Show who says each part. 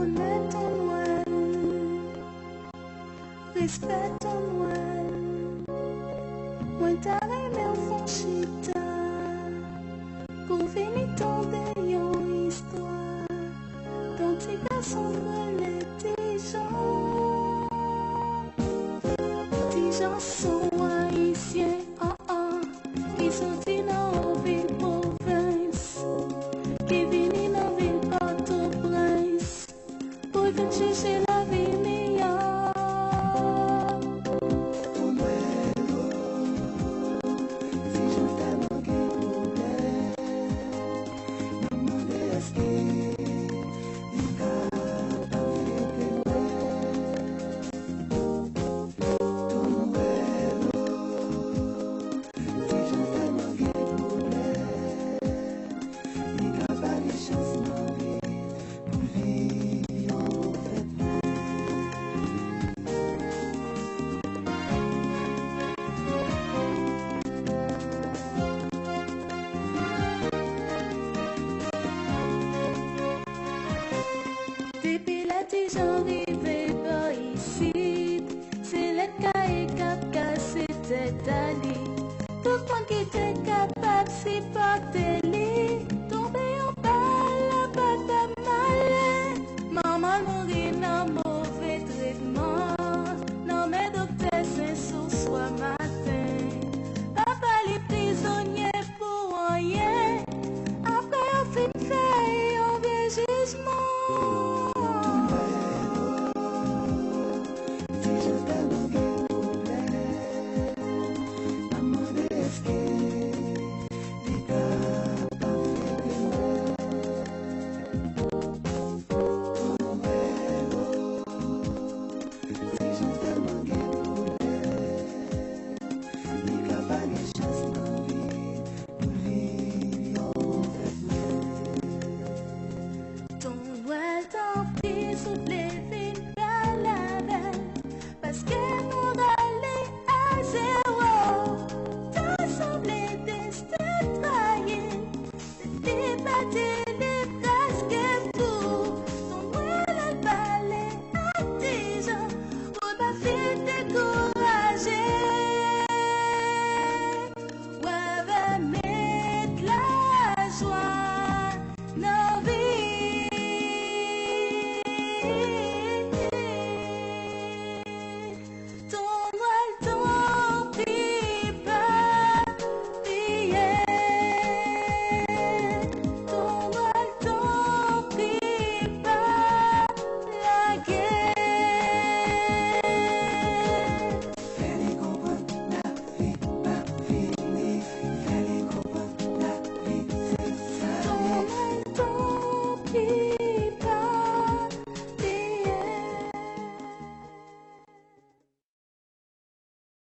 Speaker 1: connaît ton Noël, respecte ton Noël. Moi t'arrive au fond chita, pour venir tomber une histoire, dont tes garçons veulent tes gens sont haïtiens, qui sont dans la ville province, qui viennent dans la ville Port-au-Prince, pour venir chercher la vie meilleure. Depuis la j'arrive par ici, c'est le cas et cap cassé cette année. Tout le monde qui était capable, c'est pas